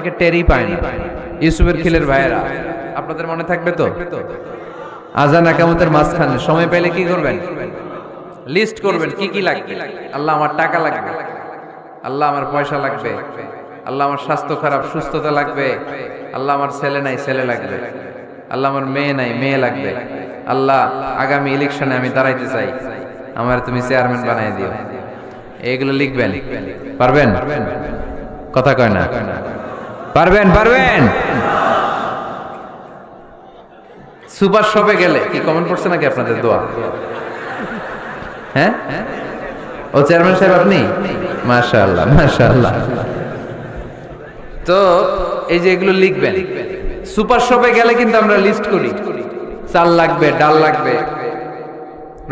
অনেকে টেরই পায় না। ইউসুফের খিলের ভাইয়েরা, আপনাদের মনে থাকবে তো, আজান একামতের মাঝখানে সময় পেলে কি করবেন? লিস্ট করবেন কি কি লাগবে। আল্লাহ আমার টাকা লাগবে, আল্লাহ আমার পয়সা লাগবে, আল্লাহ আমার স্বাস্থ্য খারাপ সুস্থতা লাগবে, আল্লাহ আমার ছেলে নাই ছেলে লাগবে, আল্লাহ আমার মেয়ে নাই মেয়ে লাগবে, আল্লাহ আগামী ইলেকশনে আমি দাঁড়াইতে চাই, আমার তুমি চেয়ারম্যান বানাই দিও। এইগুলো লিখবেন। পারবেন? কথা কয় না। পারবেন? পারবেন? সুপার শপে গেলে কি কমেন্ট পড়ছে নাকি আপনাদের দোয়া? হ্যাঁ, ও চেয়ারম্যান সাহেব আপনি? মাশাআল্লাহ মাশাআল্লাহ। তো এই যে এগুলো লিখবেন। সুপার শপে গেলে কিন্তু আমরা লিস্ট করি, চাল লাগবে, ডাল লাগবে,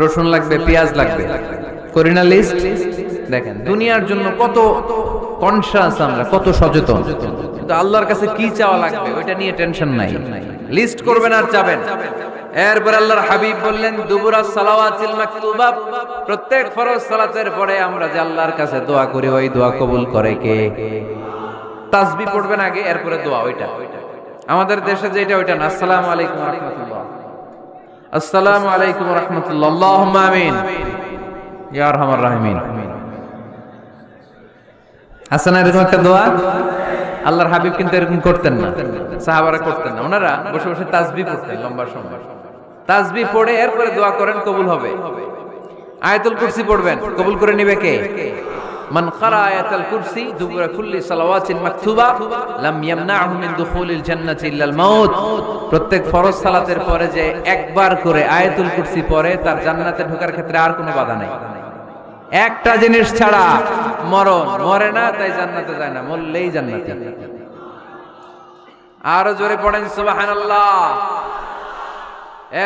রসুন লাগবে, পেঁয়াজ লাগবে, করি না লিস্ট? দেখেন দুনিয়ার জন্য কত কনশাস আমরা, কত সচেতন, কিন্তু আল্লাহর কাছে কি চাওয়া লাগবে ওইটা নিয়ে টেনশন নাই। লিস্ট করবেন আর চাবেন। এরপর আল্লাহর হাবিব বললেন দুবুরাস সালাওয়াতিল মাকতুবা, প্রত্যেক ফরজ সালাতের পরে আমরা যে আল্লাহর কাছে দোয়া করি ওই দোয়া কবুল করে কে? তাসবিহ পড়বেন আগে, এরপরে দোয়া। ওইটা আমাদের দেশে যেটা ওইটা না। আসসালামু আলাইকুম ওয়া রাহমাতুল্লাহ, আসসালামু আলাইকুম ওয়া রাহমাতুল্লাহ, আল্লাহুম্মা আমিন ইয়া আরহামার রাহিমিন। হাসান এরকম একটা দোয়া আল্লাহর হাবিব কিন্তু এরকম করতেন না, সাহাবারা করতেন না। ওনারা বসে বসে তাসবিহ পড়তেন লম্বা সময়। তাসবিহ পড়ে এরপরে দোয়া করেন, কবুল হবে। আয়াতুল কুরসি পড়বেন, কবুল করে নেবে কে? মান ক্বারা আয়াতুল কুরসি দুবুরা কুল্লি সালাওয়াতিন মাকতুবা লাম ইয়ামনাহু মিন দুখুলিল জান্নাতি ইল্লাল মাউত। প্রত্যেক ফরজ সালাতের পরে যে একবার করে আয়াতুল কুরসি পড়ে তার জান্নাতে ঢোকার ক্ষেত্রে আর কোনো বাধা নাই। একটা জিনিস ছাড়া, মরণ। মরে না তাই জান্নাতে যায় না, মরলেই জান্নাতে। আরো জোরে পড়েন সুবহানাল্লাহ।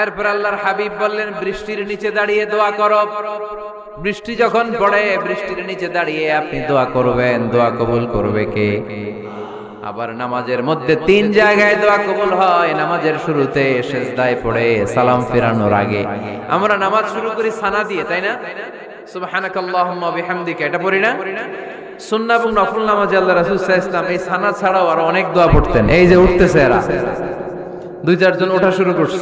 এরপর আল্লাহর হাবিব বললেন বৃষ্টির নিচে দাঁড়িয়ে দোয়া করো। বৃষ্টি যখন পড়ে বৃষ্টির নিচে দাঁড়িয়ে আপনি দোয়া করবেন, দোয়া কবুল করবে কে? আবার নামাজের মধ্যে 3 জায়গায় দোয়া কবুল হয়। নামাজের শুরুতে, সিজদায় পড়ে, সালাম ফেরানোর আগে। আমরা নামাজ শুরু করি সানা দিয়ে, তাই না? সুবহানাকাল্লাহুম্মা বিহামদিকা, এটা পড়ি না? সুন্নাহ এবং নফল নামাজে আল্লাহ রাসূল সাল্লাল্লাহু আলাইহি ওয়াসাল্লাম এই সানা ছাড়াও আরো অনেক দোয়া পড়তেন। এই যে উঠতেছে এরা 2-4 জন ওঠা শুরু করছে,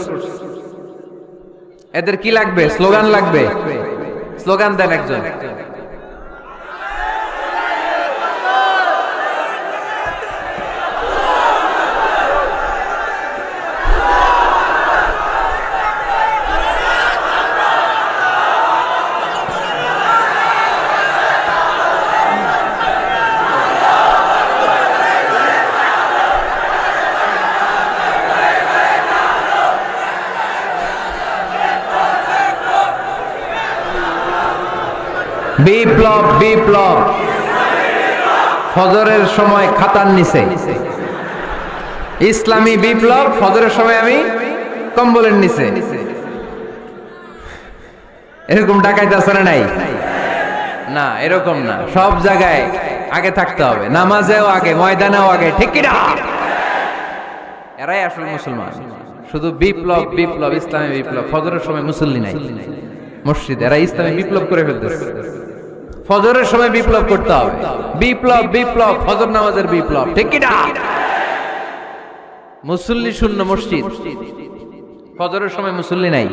এদের কি লাগবে? স্লোগান লাগবে। স্লোগান দেন একজন। বিপ্লব বিপ্লব, ফজরের সময় খাতার নিচে। ইসলামী বিপ্লব, ফজরের সময় আমি কম্বলের নিচে। এরকম ডাকাইতে আছে না নাই? না, এরকম না। সব জায়গায় আগে থাকতে হবে, নামাজেও আগে, ময়দানেও আগে, ঠিক কি না? এরাই আসলে মুসলমান। শুধু বিপ্লব বিপ্লব, ইসলামী বিপ্লব। ফজরের সময় মুসল্লি নাই মসজিদে, এরা ইসলামী বিপ্লব করে ফেলতেছে। ফজরের সময় বিপ্লব করতে হবে। বিপ্লব বিপ্লব, ফজর নামাজের বিপ্লব, ঠিক কি না? মুসল্লি শূন্য মসজিদ, ফজরের সময় মুসল্লি নাই।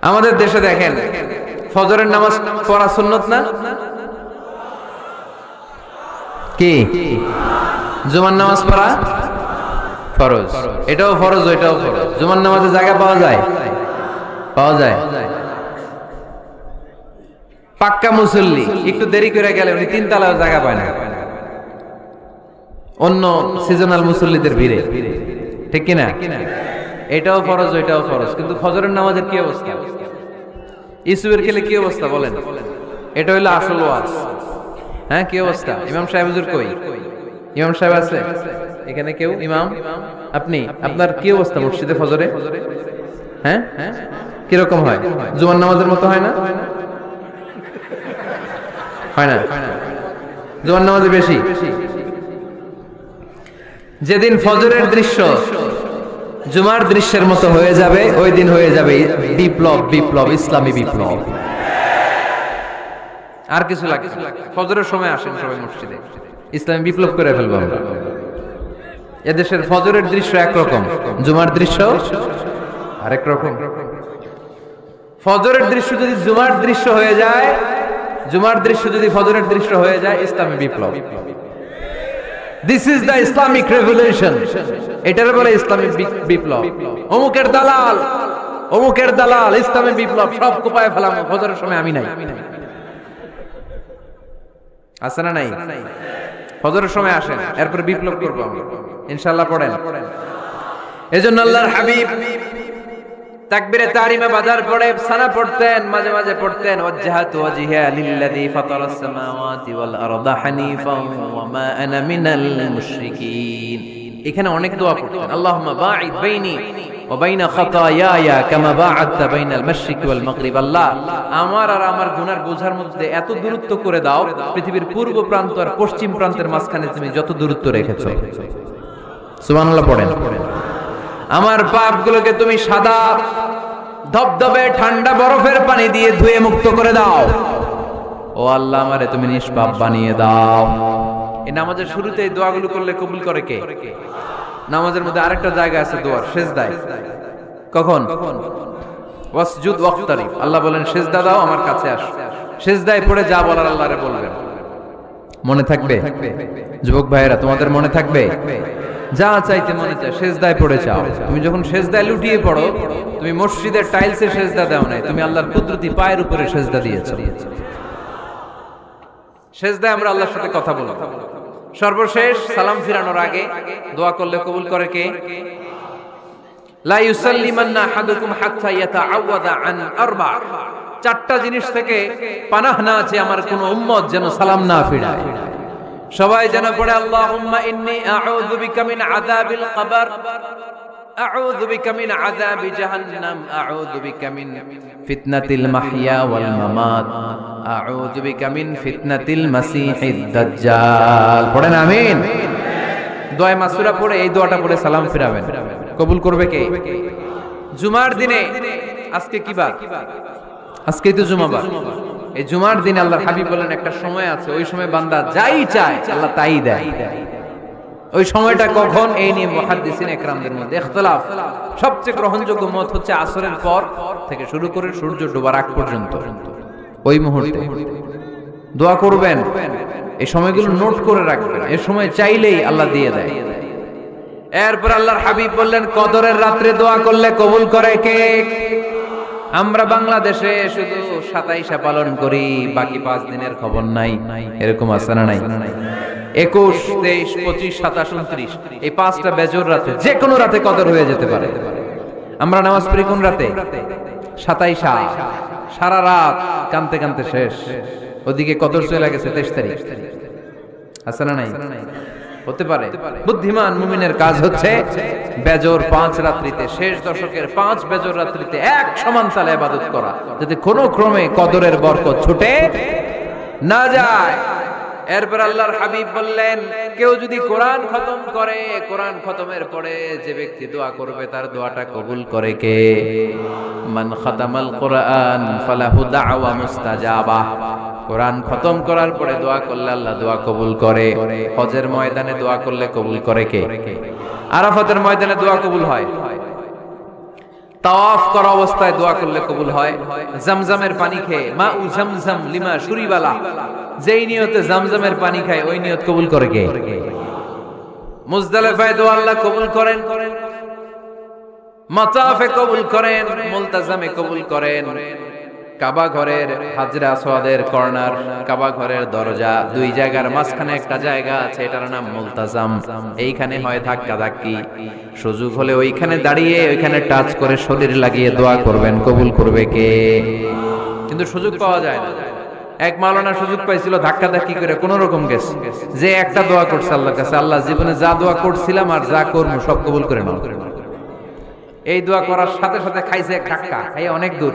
আমাদের দেশে দেখেন ফজরের নামাজ পড়া সুন্নত না? কি? জুমার নামাজ পড়া ফরজ। এটাও ফরজ, ওইটাও ফরজ। জুমার নামাজে জায়গা পাওয়া যায়? পাওয়া যায়। পাক্কা মুসল্লি একটু দেরি করে গেলে উনি 3 তলায় জায়গা পায় না, অন্য সিজনাল মুসল্লিদের ভিড়ে, ঠিক কিনা? এটাও ফরজ, ওইটাও ফরজ। কিন্তু ফজরের নামাজের কি অবস্থা? ইসুবের খেলে কি অবস্থা বলেন? এটা হইলো আসল ওয়াজ। হ্যাঁ, কি অবস্থা? ইমাম সাহেব হুজুর কই? ইমাম সাহেব আছে এখানে? কেউ? ইমাম আপনি, আপনার কি অবস্থা মসজিদে ফজরে? হ্যাঁ, কিরকম হয়? জুমার নামাজের মতো হয় না? হয় না? জুমার নামাজে বেশি। যেদিন ফজরের দৃশ্য জুমার দৃশ্যের মতো হয়ে যাবে, ওই দিন হয়ে যাবে বিপ্লব বিপ্লব, ইসলামী বিপ্লব। আর কিছু লাগবে না। ফজরের সময় আসেন সবাই মসজিদে, ইসলামী বিপ্লব করে ফেলবো আমরা। এদেশের ফজরের দৃশ্য একরকম, জুমার দৃশ্য আরেক রকম। ফজরের দৃশ্য যদি জুমার দৃশ্য হয়ে যায়, জুমার দৃশ্য যদি ফজরের দৃশ্য হয়ে যায়, ইসলামী বিপ্লব। This is the Islamic revolution, এটার বলে ইসলামিক বিপ্লব। অমুকের দালাল, অমুকের দালাল, ইসলামী বিপ্লব সব কোপায় ফেলাম ফজরের সময় আমি নাই। আছে না নাই? ফজরের সময় আসেন, এরপর বিপ্লব করবো আমরা ইনশাআল্লাহ। পড়েন। এজন্য আল্লাহর হাবিব তাকবীরে তাহরিমা বাজার পড়ে সানা পড়তেন, মাঝে মাঝে পড়তেন ওয়াজহাতু ওয়াজহিয়া লিল্লাযী ফাতারাস সামাওয়াতি ওয়াল আরদা হানিফান ওয়া মা আনা মিনাল মুশরিকিন। এখানে অনেক দোয়া পড়তেন, আল্লাহুম্মা বাঈদ বাইনি ওয়া বাইনা খাতায়ায়া কামা বা'আদতা বাইনাল মাশরিকি ওয়াল মাগরিব। আল্লাহ, আমার আর আমার গুনার বোঝার মধ্যে এত দূরত্ব করে দাও, পৃথিবীর পূর্ব প্রান্ত আর পশ্চিম প্রান্তের মাঝখানে তুমি যত দূরত্ব রেখেছো। সুবহানাল্লাহ পড়েন। আমার পাপগুলোকে তুমি সাদা ধবধবে ঠান্ডা বরফের পানি দিয়ে ধুয়ে মুক্ত করে দাও। ও আল্লাহ, আমারে তুমি নিষ্পাপ বানিয়ে দাও। এই নামাজের শুরুতে এই দোয়াগুলো করলে কবুল করে কে? নামাজের মধ্যে আরেকটা জায়গা আছে দোয়ার, সিজদায়। কখন? ওয়াসজুদ ওয়াক্তারিব। আল্লাহ বলেন সিজদা দাও, আমার কাছে আসো। সিজদায় পড়ে যা বলার আল্লাহরে বলবেন। মনে থাকবে? যুবক ভাইয়েরা, তোমাদের মনে থাকবে? যা চাইতে মনে চায় সেজদায় পড়ে যাও। তুমি যখন সেজদায় লুটিয়ে পড়ো, তুমি মসজিদের টাইলসে সেজদা দাও নাই, তুমি আল্লাহর কুদরতি পায়ের উপরে সেজদা দিয়েছো। সেজদায় আমরা আল্লাহর সাথে কথা বলবো। সর্বশেষ সালাম ফিরানোর আগে দোয়া করলে কবুল করে কে? লা ইউসাল্লিমান্না আহাদুকুম হাত্তা ইয়াতাআওয়াদা আন আরবা। চারটা জিনিস থেকে পানাহ না আছে আমার কোন উম্মত যেন সালাম না ফিরায়। সবাই যেন পড়ে আল্লাহুম্মা ইন্নী আউযু বিকা মিন আযাবিল কবর, আউযু বিকা মিন আযাবি জাহান্নাম, আউযু বিকা মিন ফিতনাতিল মাহইয়া ওয়াল মামাত, আউযু বিকা মিন ফিতনাতিল মাসিহিদ দাজ্জাল। পড়েন আমিন। দোয়া মাসুরা পড়ে এই দোয়াটা পড়ে সালাম ফিরাবেন, কবুল করবে কে? জুমার দিনে, আজকে কি বার? আজকেই তো জুমাবার। এই জুমার দিন আল্লাহর হাবিব বলেন একটা সময় আছে, ওই সময় বান্দা যাই চায় আল্লাহ তাই দেয়। ওই সময়টা কখন? এই নিয়ে মুহাদ্দিসিন একরামদের মধ্যে ইখতিলাফ। সবচেয়ে গ্রহণযোগ্য মত হচ্ছে আসরের পর থেকে শুরু করে সূর্য ডোবার আগ পর্যন্ত, ওই মুহূর্তে দোয়া করবেন। এই সময়গুলো নোট করে রাখবেন, এই সময় চাইলেই আল্লাহ দিয়ে দেয়। এরপর আল্লাহর হাবিব বললেন কদরের রাত্রে দোয়া করলে কবুল করে কে? আমরা বাংলাদেশে শুধু 27 পালন করি, বাকি 5 দিনের খবর নাই। এরকম আছে না নাই? 21, 23, 25, 27, 29 এই 5টা বেজোর রাতে, যে কোনো রাতে কদর হয়ে যেতে পারে। আমরা নামাজ পড়ি কোন রাতে? 27। সারা রাত কানতে কানতে শেষ, ওদিকে কদর চলে গেছে 23 তারিখ। আছে না নাই? হতে পারে। বুদ্ধিমান মুমিনের কাজ হচ্ছে বেজোর 5 রাত্রিতে, শেষ দশকের 5 বেজোর রাত্রিতে এক সমান তালে ইবাদত করা, যাতে কোনো ক্রমে কদরের বরকত ছুটে না যায়। এরপর আল্লাহর হাবিব বললেন কেউ যদি কোরআন খতম করে, কোরআন খতমের পরে যে ব্যক্তি দোয়া করবে তার দোয়াটা কবুল করে কে? মান খাতামাল কোরআন ফালাহু দাওয়া মুস্তাজাবা। কোরআন খতম করার পরে দোয়া করলে আল্লাহ দোয়া কবুল করে। হজের ময়দানে দোয়া করলে কবুল করে কে? আরাফাতের ময়দানে দোয়া কবুল হয়। তাওয়াফ করা অবস্থায় দোয়া করলে কবুল হয়। জামজামের পানি খেয়ে, মা উ জামজাম লিমা শুরিবালা, যেই নিয়তে জামজামের পানি খায় ওই নিয়ত কবুল করে কে? মুজদালিফায় দোয়া আল্লাহ কবুল করেন, মাতাফে কবুল করেন, মুলতাজামে কবুল করেন। কাবা ঘরের হাজরে আসওয়াদের কর্নার, কাবা ঘরের দরজা, দুই জায়গার মাঝখানে একটা জায়গা আছে, এটার নাম মুলতাজাম। এইখানে হয় ধাক্কা ধাক্কি, সুযোগ হলে ওইখানে দাঁড়িয়ে ওইখানে টাচ করে শরীর লাগিয়ে দোয়া করবেন, কবুল করবে কে? কিন্তু সুযোগ পাওয়া যায় না। এক মাওলানা সুযোগ পাইছিল ধাক্কা ধাক্কি করে কোন রকম গেছে, যে একটা দোয়া করছে আল্লাহর কাছে, আল্লাহ জীবনে যা দোয়া করছিলাম আর যা করবো সব কবুল করে নাও। এই দোয়া করার সাথে সাথে খাইছে এক ধাক্কা, খাই অনেক দূর,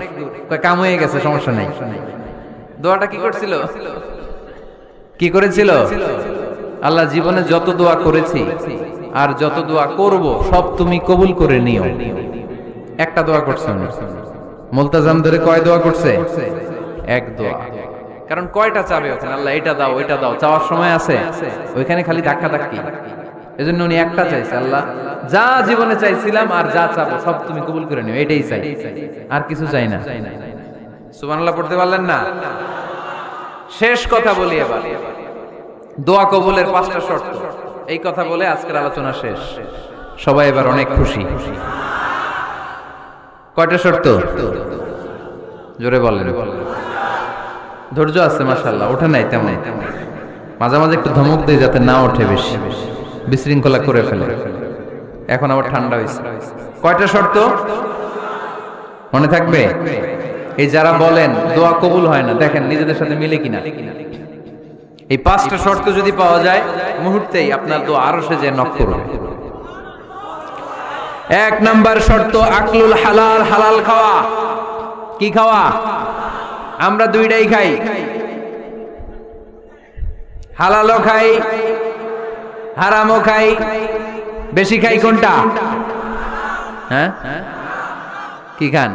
কাম হয়ে গেছে, সমস্যা নেই। দোয়াটা কি করছিল? কি করেছিল? আল্লাহ জীবনে যত দোয়া করেছি আর যত দোয়া করব সব তুমি কবুল করে নিও। একটা দোয়া করছে না, মুলতাজাম ধরে কয় দোয়া করছে? এক দোয়া। কারণ কয়টা চাবে ওখানে, আল্লাহ এটা দাও ওইটা দাও, চাওয়ার সময় আছে ওইখানে খালি ধাক্কা ধাক্কি। এজন্য উনি একটা চাইছে, আল্লাহ যা জীবনে চাইছিলাম আর যা চাবো সব তুমি কবুল করে নিও, এটাই চাই, আর কিছু চাই না। সুবহানাল্লাহ পড়তে পারলেন না? শেষ কথা বলি এবার, দোয়া কবুলের 5টা শর্ত। এই কথা বলে আজকের আলোচনা শেষ। সবাই এবার অনেক খুশি। কয়টা শর্ত? জোরে বলেন। ধৈর্য আছে মাশাআল্লাহ, ওঠে নাই তেমন, মাঝে মাঝে একটু ধমক দেয় যাতে না ওঠে, বেশি বিশৃঙ্খলা করে ফেলে। এখন আবার ঠান্ডা হয়েছে। কয়টা শর্ত মনে থাকবে? এই যারা বলেন দোয়া কবুল হয় না, দেখেন নিজেদের সাথে মিলে কিনা। এই 5টা শর্ত যদি পাওয়া যায়, মুহূর্তেই আপনার দোয়া আরশে যে নক করবে। 1 নাম্বার শর্ত আকলুল হালাল, হালাল খাওয়া। কি খাওয়া? আমরা দুইটাই খাই, হালালও খাই হারামও খাই। বেশি খাই কোনটা? হ্যাঁ, কি খান?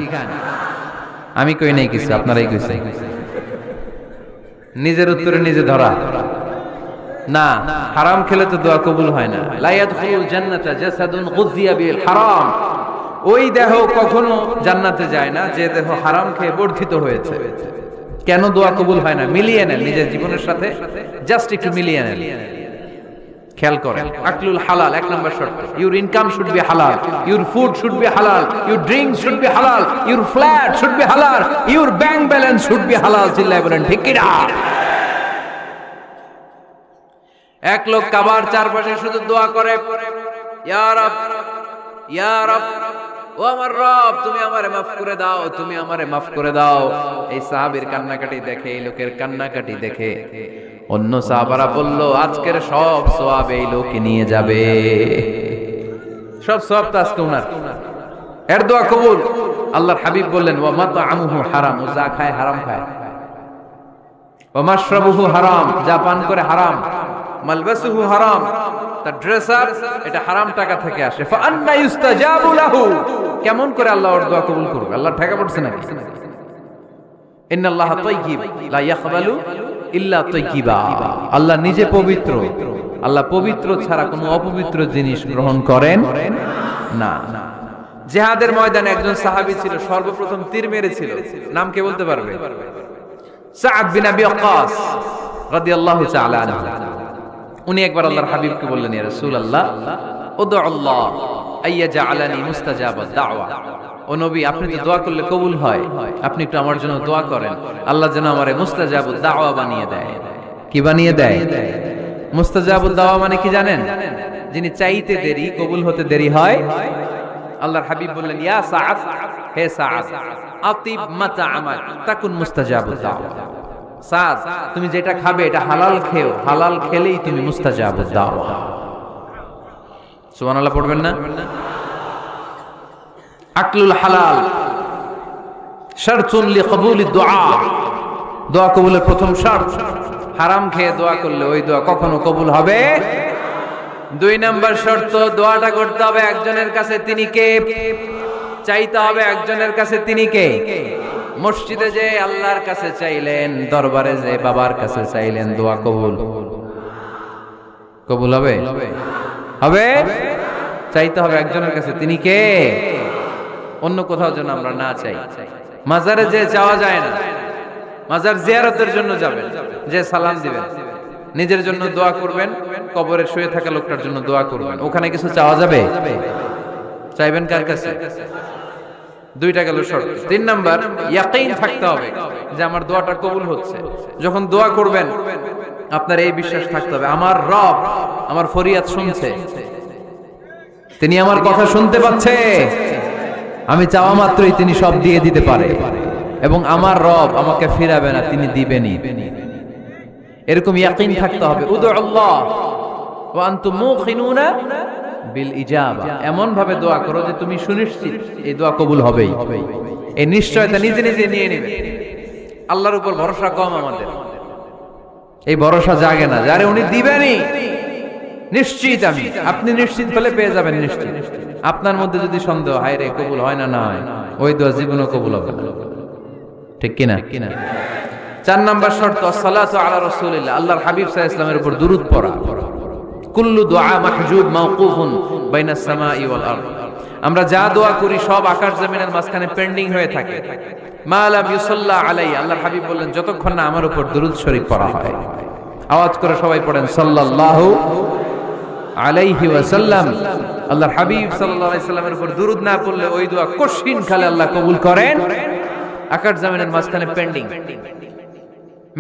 আমি কই নাই কিছু, আপনারাই কইছে। নিজের উত্তরে নিজে ধরা না। হারাম খেলে তো দোয়া কবুল হয় না। লা ইয়াদখুলুল জান্নাতা জাসাদুন গুযিয়া বিল হারাম। ওই দেহ কখনো জান্নাতে যায় না যে দেহ হারাম খেয়ে বর্ধিত হয়েছে। কেন দোয়া কবুল হয় না? মিলিয়ে নেন নিজের জীবনের সাথে, জাস্ট একটু মিলিয়ে নেন, খেয়াল করেন। আকলুল হালাল 1 নম্বর শর্ত। ইউর ইনকাম শুড বি হালাল, ইউর ফুড শুড বি হালাল, ইউর ড্রিঙ্ক শুড বি হালাল, ইউর ফ্ল্যাট শুড বি হালাল, your bank balance should be হালাল। চিল্লায় বলেন ঠিক কি না? এক লোক কাবার চারপাশে শুধু দোয়া করে, ইয়া রব, ইয়া রব, ও আমার রব, তুমি আমারে মাফ করে দাও, তুমি আমারে মাফ করে দাও। এই সাহাবীর কান্নাকাটি দেখে, এই লোকের কান্নাকাটি দেখে অন্য সাহাবারা বলল, আজকের সব সওয়াব এই লোকে নিয়ে যাবে। সব সওয়াব তো আজকে ওনার, এর দোয়া কবুল। আল্লাহর হাবিব বললেন, ওয়া মাতআমুহু হারাম, ও যা খায় হারাম খায়। ওয়া মাশরাবুহু হারাম, যা পান করে হারাম। মালবাসুহু হারাম, তার ড্রেস আপ এটা হারাম টাকা থেকে আসে। ফা আন্না ইউস্তাজাবু লাহু, কেমন করে আল্লাহ ওর দোয়া কবুল করবে? আল্লাহ ঠেকা পড়ছে নাকি? ইন্নাল্লাহা তাইয়্যিব লা ইয়াকবালু ইল্লা তাইয়্যিবা। আল্লাহ নিজে পবিত্র, আল্লাহ পবিত্র ছাড়া কোনো অপবিত্র জিনিস গ্রহণ করেন না। জিহাদের ময়দানে একজন সাহাবী ছিল, সর্বপ্রথম তীর মেরেছিল। নাম কে বলতে পারবে? সাআদ বিন আবি ওয়াক্কাস রাদিয়াল্লাহু তাআলা আনহু। উনি একবার আল্লাহর হাবিবকে বললেন, ইয়া রাসূলুল্লাহ, উদউ আল্লাহ আইয়াজআলানি মুস্তাজাবাদ দাওয়া। ও নবী, আপনি তো দোয়া করলে কবুল হয়, আপনি একটু আমার জন্য দোয়া করেন, আল্লাহ যেন আমারে মুস্তাজাবুদ দাওয়া বানিয়ে দেয়। কি বানিয়ে দেয়? মুস্তাজাবুদ দাওয়া মানে কি জানেন? যিনি চাইতে দেরি, কবুল হতে দেরি হয়। আল্লাহর হাবিব বললেন, ইয়া সাআদ, হে সাআদ, আতিব মাতআমাক তাকুন মুস্তাজাবুদ দাওয়া। সাদ, তুমি যেটা খাবে এটা হালাল খেও, হালাল খেলেই তুমি মুস্তাজাবুদ দাওয়া। সুবহানাল্লাহ পড়বেন না? আকলুল হালাল শারতুন লিকবুলিদ দুআ, দোয়া কবুলের প্রথম শর্ত। হারাম খেয়ে দোয়া করলে ওই দোয়া কখনো কবুল হবে। 2 নাম্বার শর্ত, দোয়াটা করতে হবে একজনের কাছে, তিনি কে? চাইতে হবে একজনের কাছে, তিনি কে? মসজিদে যে আল্লাহর কাছে চাইলেন, দরবারে যে বাবার কাছে চাইলেন, দোয়া কবুল কবুল হবে? হবে। চাইতে হবে একজনের কাছে, তিনি কে? অন্য কোথাও যেন আমরা না চাই। মাজারে যে চাওয়া যায় না, মাজার জিয়ারতের জন্য যাবেন, যে সালাম দিবেন, নিজের জন্য দোয়া করবেন, কবরে শুয়ে থাকা লোকটার জন্য দোয়া করবেন। ওখানে কিছু চাওয়া যাবে? চাইবেন কার কাছে? 2টা গেল শর্ত। 3 নাম্বার, ইয়াকিন থাকতে হবে যে আমার দোয়াটা কবুল হচ্ছে। যখন দোয়া করবেন আপনার এই বিশ্বাস থাকতে হবে, আমার রব আমার ফরিয়াদ শুনছে, তিনি আমার কথা শুনতে পাচ্ছে, আমি চাওয়া মাত্রই তিনি সব দিয়ে দিতে পারে, এবং আমার রব আমাকে ফিরাবে না, তিনি দিবেনই। এরকম ইয়াকিন থাকতে হবে। উদু আল্লাহ ওয়া আনতুম মুকিনুনা বিল ইজাবা, এমন ভাবে দোয়া করো যে তুমি সুনিশ্চিত এই দোয়া কবুল হবেই। এই নিশ্চয়তা নিজে নিজে নিয়ে নেবে। আল্লাহর উপর ভরসা কম আমাদের, এই ভরসা জাগে না, যারে উনি দিবেনই নিশ্চিত আমি। আপনি নিশ্চিত হলে পেয়ে যাবেন নিশ্চিত। আপনার মধ্যে যদি সন্দেহ, হায় রে কবুল হয় না, না হয়, ওই দোয়া জীবনও কবুল হবে না। ঠিক কিনা? 4 নাম্বার শর্ত আসসালাতু আলা রাসূলিল্লাহ, আল্লাহর হাবিব সাল্লাল্লাহু আলাইহি ওয়াসাল্লামের উপর দুরূদ পড়া। কুল্লু দুআ মাহজুব মাওকুফুন বাইনাস সামাই ওয়াল আরদ, আমরা যা দোয়া করি সব আকাশ জমিনের মাঝখানে পেন্ডিং হয়ে থাকে। মা লাম ইউসাল্লা আলাইহি, আল্লাহর হাবিব বললেন যতক্ষণ না আমার উপর দুরূদ শরীফ পড়া হয়। আওয়াজ করে সবাই পড়েন সাল্লাল্লাহু আলাইহি ওয়াসাল্লাম। আল্লাহর হাবিব সাল্লাল্লাহু আলাইহি সাল্লামের উপর দুরূদ না পড়লে ওই দোয়া কঠিন খালে আল্লাহ কবুল করেন, আকাশ জমিনের মাঝখানে পেন্ডিং।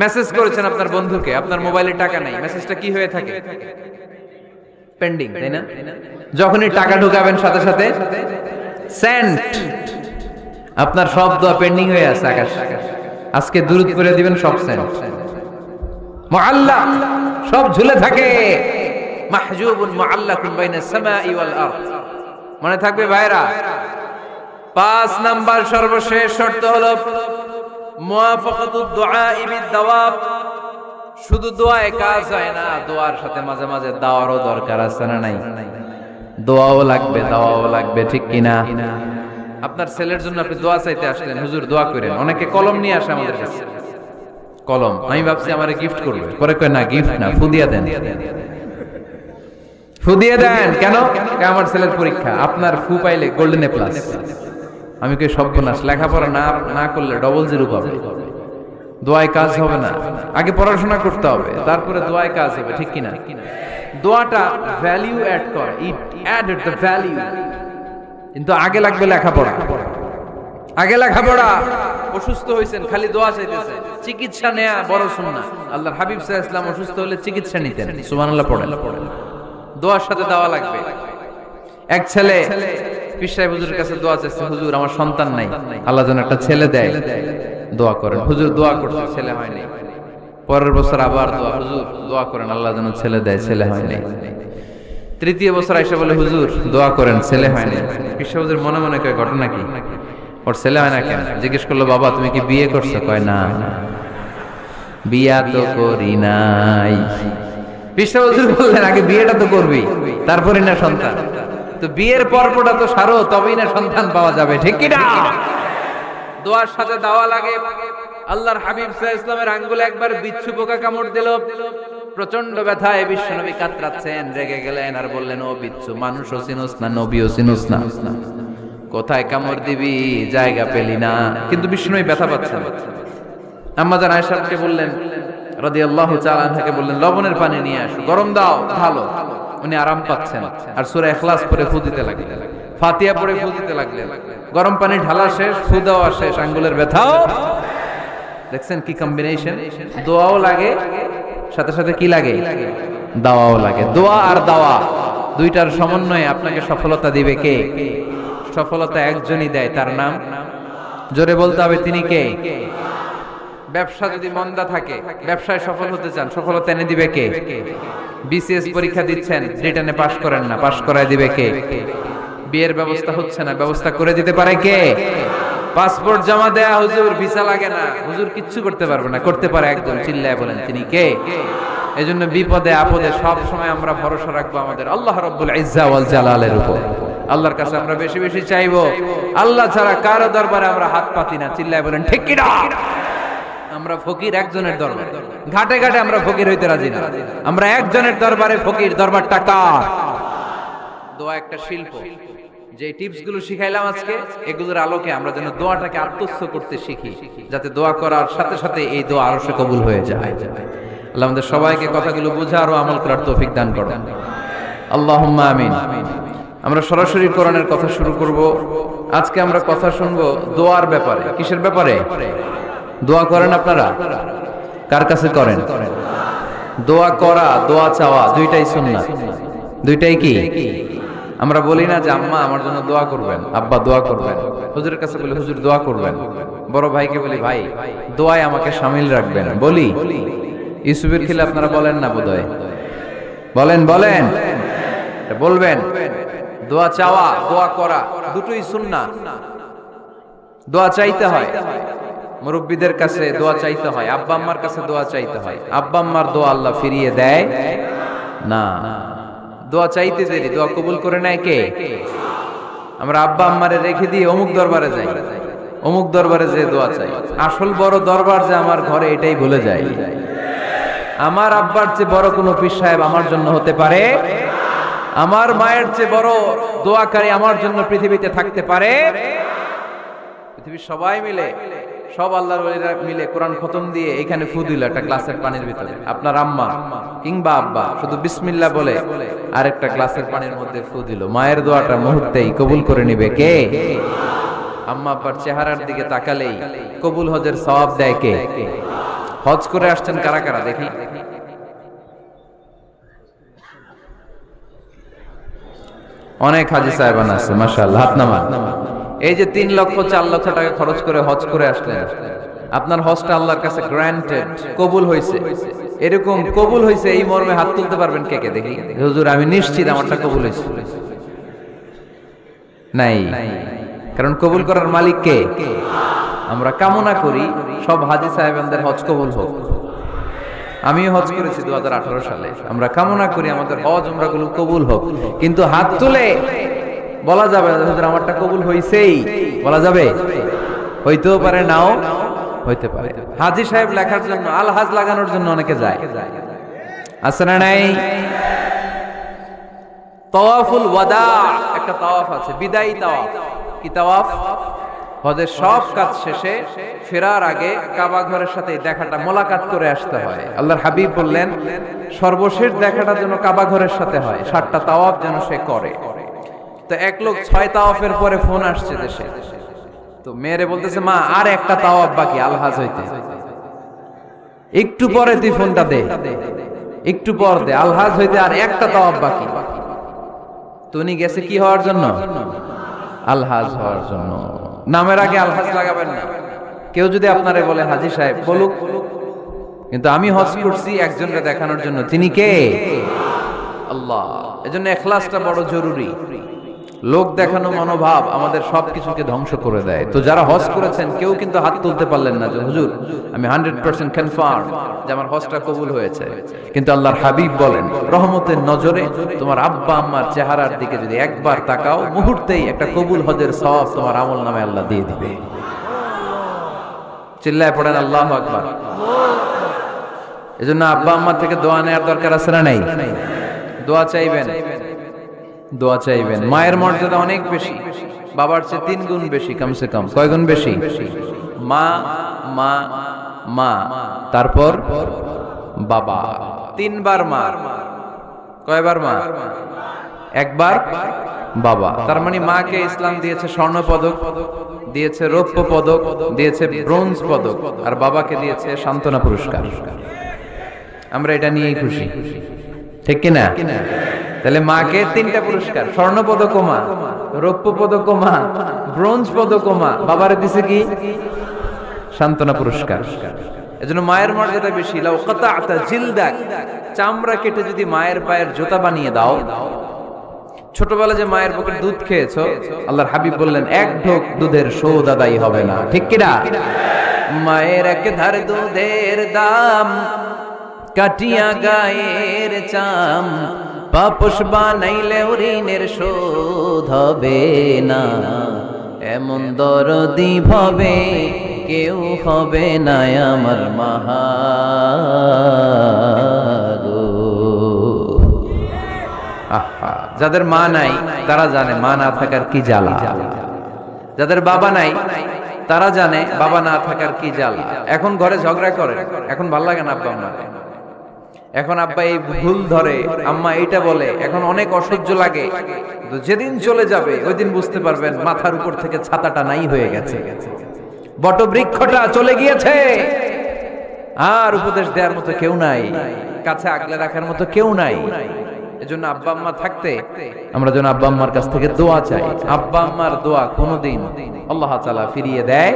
মেসেজ করেছেন আপনার বন্ধুকে, আপনার মোবাইলে টাকা নাই, মেসেজটা কি হয়ে থাকে? পেন্ডিং, তাই না? যখনই টাকা ঢুকাবেন সাথে সাথে সেন্ড, আপনার সব দোয়া পেন্ডিং হয়ে আছে আকাশ। আজকে দুরূদ করে দিবেন, সব সেন্ড, মুআল্লাক, সব ঝুলে থাকে। মাহজুবুন মুআল্লাকুন বাইনাস সামাই ওয়াল আরদ। মনে থাকবে ভাইরা? 5 নাম্বার সর্বশেষ শর্ত হলো মুওয়াফাকাতুদ দুআ বিদ-দাওয়াব। শুধু দোয়ায় কাজ হয় না, দোয়ার সাথে মাঝে মাঝে দাওয়ারও দরকার আছে না নাই? দোয়াও লাগবে, দাওয়াও লাগবে, ঠিক কিনা? আপনার ছেলের জন্য আপনি দোয়া চাইতে আসলেন, হুজুর দোয়া করেন। অনেকে কলম নিয়ে আসে আমাদের কাছে, কলম। আমি ভাবছি আমারে গিফট করবে, পরে কয় না গিফট না, ফুদিয়া দেন। ফুদিয়ে দেন কেন? আমার ছেলের পরীক্ষা, আপনার ফু পাইলে গোল্ডেন এ প্লাস। আমি কই সর্বনাশ, লেখাপড়া না করলে ডবল জিরো পাবে, দোয়ায় কাজ হবে না। আগে পড়াশোনা করতে হবে, তারপরে দোয়ায় কাজ হবে, ঠিক কিনা? দোয়াটা ভ্যালিউ অ্যাড করে, ইট অ্যাডেড দ্য ভ্যালিউ। কিন্তু আগে লাগবে লেখাপড়া, আগে লেখাপড়া। অসুস্থ হয়েছেন, খালি দোয়া চাইতেছেন, চিকিৎসা নেয়া বড় সুন্নাহ। আল্লাহর হাবিব সাল্লাল্লাহু আলাইহি ওয়াসাল্লাম অসুস্থ হলে চিকিৎসা নিতেন। সুবহানাল্লাহ পড়েন। দোয়ার সাথে দাওয়া লাগবে। এক ছেলে পীর সাহেব হুজুরের কাছে দোয়া চাইছে, হুজুর আমার সন্তান নাই, আল্লাহ যেন একটা ছেলে দেয়, দোয়া করেন। হুজুর দোয়া করছে, ছেলে হয়নি। পরের বছর আবার দোয়া, হুজুর দোয়া করেন আল্লাহ যেন ছেলে দেয়, ছেলে হয়নি। তৃতীয় বছর আইসা বলে, হুজুর দোয়া করেন, ছেলে হয়নি। পীর সাহেব হুজুর মনে মনে কয় ঘটনা কি, ওর ছেলে হয় না কেন? জিজ্ঞেস করলো, বাবা তুমি কি বিয়ে করছো? কয় না, বিয়া তো করি নাই। পীর সাহেব হুজুর বললেন, আগে বিয়েটা তো করবি, তারপরে না সন্তান। তো বিয়ের পর্বটা তো সারো, তবেই না সন্তান পাওয়া যাবে, ঠিক কি না? দোয়ার সাথে দাওয়া লাগে। আল্লাহর হাবিব সাল্লাল্লাহু আলাইহি ওয়াসাল্লামের আঙ্গুলে একবার বিচ্ছু পোকা কামড় দিল, প্রচন্ড ব্যথায় বিশ্বনবী কাতরাচ্ছেন, রেগে গেলেন আর বললেন, ও বিচ্ছু, মানুষও চিনোস না, নবীও চিনোস না, কোথায় কামড় দিবি, জায়গা পেলি না। কিন্তু বিশ্বনবী ব্যথা পাচ্ছেন। আম্মা জান আয়েশাকে বললেন রাদিয়াল্লাহু তাআলা আনহাকে বললেন, লবণের পানি নিয়ে আসো, গরম দাও, ভালো। উনি আরাম পাচ্ছেন আর সূরা ইখলাস পড়ে ফু দিতে লাগলেন, ফাতিহা পড়ে ফু দিতে লাগলেন। গরম পানি ঢালা শেষ, ফু দেওয়া শেষ, আঙ্গুলের ব্যথাও। দেখছেন কি কম্বিনেশন? দোয়াও লাগে, সাথে সাথে কি লাগে? দাওয়াও লাগে। দোয়া আর দাওয়া দুইটার সমন্বয়ে আপনাকে সফলতা দিবে কে? সফলতা একজনই দেয়, তার নাম জোরে বলতে হবে, তিনি কে? ব্যবসা যদি মন্দা থাকে, ব্যবসায় সফল হতে চান, সফলতা এনে দিবে কে? বিসিএস পরীক্ষা দিচ্ছেন, রিটেনে পাশ করেন না, পাশ করায় দিবে কে? বিয়ের ব্যবস্থা হচ্ছে না, ব্যবস্থা করে দিতে পারে কে? পাসপোর্ট জমা দেয়া, হুজুর ভিসা লাগে না, হুজুর কিচ্ছু করতে পারবে না, করতে পারে একজন, চিল্লায় বলেন তিনি কে? এজন্য বিপদে আপদে সব সময় আমরা ভরসা রাখবো আমাদের আল্লাহ রাব্বুল ইজ্জা ওয়াল জালালের উপর। আল্লাহর কাছে আমরা বেশি বেশি চাইবো। আল্লাহ ছাড়া কারো দরবারে আমরা হাত পাতি না, চিল্লায় বলেন ঠিক কি না? আমরা ফকির একজনের দরবার, ঘাটে ঘাটে আমরা ফকির হইতে রাজি না, আমরা একজনের দরবারে ফকির। দরবারটা কার? দোয়া একটা শিল্প। যে টিপস গুলো শিখাইলাম আজকে, এগুলোর আলোকে আমরা যেন দোয়াটাকে আত্মস্থ করতে শিখি, যাতে দোয়া করার সাথে সাথে এই দোয়া আরো সে কবুল হয়ে যায়। আল্লাহ আমাদের সবাইকে কথাগুলো বোঝার ও আমল করার তৌফিক দান করুন, আল্লাহুম্মা আমিন। আমরা সরাসরি কোরআনের কথা শুরু করব। আজকে আমরা কথা শুনবো দোয়ার ব্যাপারে। কিসের ব্যাপারে? দোয়া করেন আপনারা? কার কাছে করেন? দোয়া করা, দোয়া চাওয়া দুইটাই সুন্নাহ। দুইটাই কি? আমরা বলি না যে আম্মা আমার জন্য দোয়া করবেন, আব্বা দোয়া করবেন। হুজুরের কাছে বলি হুজুর দোয়া করবেন। বড় ভাইকে বলি ভাই দোয়ায় আমাকে শামিল রাখবেন। বলি ইউসুফের খিলে আপনারা বলেন না বোধহয়? বলেন বলেন, বলবেন। দোয়া চাওয়া, দোয়া করা দুটোই সুন্নাহ। দোয়া চাইতে হয়, মুরব্বিদের কাছে দোয়া চাইতে হয়, আব্বা আম্মার কাছে দোয়া চাইতে হয়। আব্বা আম্মার দোয়া আল্লাহ ফিরিয়ে দেয় না। দোয়া চাইতে দেরি, দোয়া কবুল করে নেয় কে? আমরা আব্বা আম্মারে রেখে দিয়ে অমুক দরবারে যাই, অমুক দরবারে যে দোয়া চাই। আসল বড় দরবার যে আমার ঘরে, এটাই ভুলে যাই। আমার আব্বার চেয়ে বড় কোনো পীর সাহেব আমার জন্য হতে পারে, আমার মায়ের চেয়ে বড় দোয়াকারী আমার জন্য পৃথিবীতে থাকতে পারে। পৃথিবীর সবাই মিলে, সব আল্লাহর ওলিরা মিলে কোরআন খতম দিয়ে এখানে ফু দিল একটা গ্লাসের পানির ভিতরে, আপনার আম্মা কিংবা আব্বা শুধু বিসমিল্লাহ বলে আরেকটা গ্লাসের পানির মধ্যে ফু দিল, মায়ের দোয়াটা মুহূর্তেই কবুল করে নিবে কে? আম্মা আব্বার চেহারার দিকে তাকালেই কবুল হজের সওয়াব দেয় কে? হজ করে আসছেন কারা কারা দেখি? অনেক হাজী সাহেবান আছে মাশাআল্লাহ, হাত নামান। এই যে 3 লক্ষ 4 লক্ষ টাকা খরচ করে হজ করে আসলেন, আপনার হজটা আল্লাহর কাছে গ্র্যান্টেড, কবুল হয়েছে। এরকম কবুল হয়েছে এই মর্মে হাত তুলতে পারবেন কে কে দেখি? হুজুর আমি নিশ্চিত আমারটা কবুল হয়েছে। নাই, কারণ কবুল করার মালিক কে? আমরা কামনা করি সব হাজী সাহেবদের হজ কবুল হোক। আমিও হজ করেছি 2018 সালে। আমরা কামনা করি আমাদের হজ উমরাগুলো কবুল হোক, কিন্তু হাত তুলে বলা যাবে হুজুর আমারটা কবুল হইছেই, বলা যাবে? হইতেও পারে, নাও হইতে পারে। হাজী সাহেব লেখার জন্য, আল হাজ লাগানোর জন্য অনেকে যায়, আছে না নাই? তাওয়াফুল ওয়াদা একটা তাওয়াফ আছে, বিদায়ী তাওয়াফ। কি তাওয়াফ? হজের সব কাজ শেষে ফেরার আগে কাবা ঘরের সাথে দেখাটা, মোলাকাত করে আসতে হয়। আল্লাহর হাবিব বললেন সর্বশেষ দেখাটা যেন কাবা ঘরের সাথে হয়, 7টা তাওয়াফ যেন সে করে। তো এক লোক 6 তাওয়াফের পরে ফোন আসছে দেশে, তো মেয়েরে বলতেছে মা আর একটা তাওয়াফ বাকি আল হাজ হইতে, একটু পরে তুই ফোনটা দে, একটু পর দে, আল হাজ হইতে আর একটা তাওয়াফ বাকি। তো উনি গেছে কি হওয়ার জন্য? আল হাজ হওয়ার জন্য। নামের আগে আল হাজ লাগাবেন না। কেউ যদি আপনারে বলে হাজী সাহেব, বলুক, কিন্তু আমি হজ করছি একজনকে দেখানোর জন্য। তিনি কে? আল্লাহ। এজন্য ইখলাসটা বড় জরুরি। লোক দেখানো মনোভাব আমাদের সবকিছুকে ধ্বংস করে দেয়। তো যারা হজ করেছেন কেউ কিন্তু হাত তুলতে পারলেন না যে হুজুর আমি 100% কনফার্ম যে আমার হজটা কবুল হয়েছে। কিন্তু আল্লাহর হাবিব বলেন রহমতের নজরে তোমার আব্বা আম্মার চেহারার দিকে যদি একবার তাকাও, মুহূর্তেই একটা কবুল হজের সওয়াব তোমার আমল নামে আল্লাহ দিয়ে দিবে। চিল্লায় পড়েন আল্লাহু আকবার। এজন্য আব্বা আম্মা থেকে দোয়া নেওয়ার দরকার আছে না নাই? দোয়া চাইবেন, দোয়া চাইবেন। মায়ের মর্যাদা অনেক বেশি, বাবার চেয়ে 3 গুণ বেশি, কমসে কম। কয় গুণ বেশি? মা মা মা, তারপর বাবা। 3 বার মা। কয়বার মা? একবার বাবা। তার মানে মাকে ইসলাম দিয়েছে স্বর্ণ পদক, দিয়েছে রৌপ্য পদক, দিয়েছে ব্রোঞ্জ পদক, আর বাবাকে দিয়েছে সান্ত্বনা পুরস্কার। আমরা এটা নিয়েই খুশি, ঠিক কিনা? তাহলে মাকে 3টা পুরস্কার, স্বর্ণ পদক মা, রৌপ্য পদক মা, ব্রোঞ্জ পদক মা, বাবারে দিছে কি? সান্ত্বনা পুরস্কার। এজন্য মায়ের মর্যাদা বেশি। লাউ কাতা'তা জিলদাক, চামড়া কেটে যদি মায়ের পায়ের জুতা বানিয়ে দাও। ছোটবেলা যে মায়ের বুকের দুধ খেয়েছো, আল্লাহর হাবিব বললেন 1 ঢোক দুধের শোধ আদায় হবে না, ঠিক কিনা? মায়ের এক ধার দুধের দাম, কাটিয়া গায়ের চাম, পাপস বানাইলে ঋণের শোধ হবে না। এমন দরদি ভাবে কেউ হবে না আমার মাহা গো। আহা, যাদের মা নাই তারা জানে মা না থাকার কি জ্বালা। যাদের বাবা নাই তারা জানে বাবা না থাকার কি জ্বালা। এখন ঘরে ঝগড়া করে, এখন ভাল লাগে না আব্বা আম্মা, এখন আব্বা এই ভুল ধরে, আম্মা এইটা বলে, এখন অনেক অসহ্য লাগে। তো যেদিন চলে যাবে ওই দিন বুঝতে পারবেন মাথার উপর থেকে ছাতাটা নাই হয়ে গেছে, বটবৃক্ষটা চলে গিয়েছে, আর উপদেশ দেওয়ার মতো কেউ নাই, কাছে আগলে রাখার মতো কেউ নাই। এজন্য আব্বা আম্মা থাকতে আমরা যেন আব্বা আম্মার কাছ থেকে দোয়া চাই। আব্বা আম্মার দোয়া কোনোদিন আল্লাহ তাআলা ফিরিয়ে দেয়।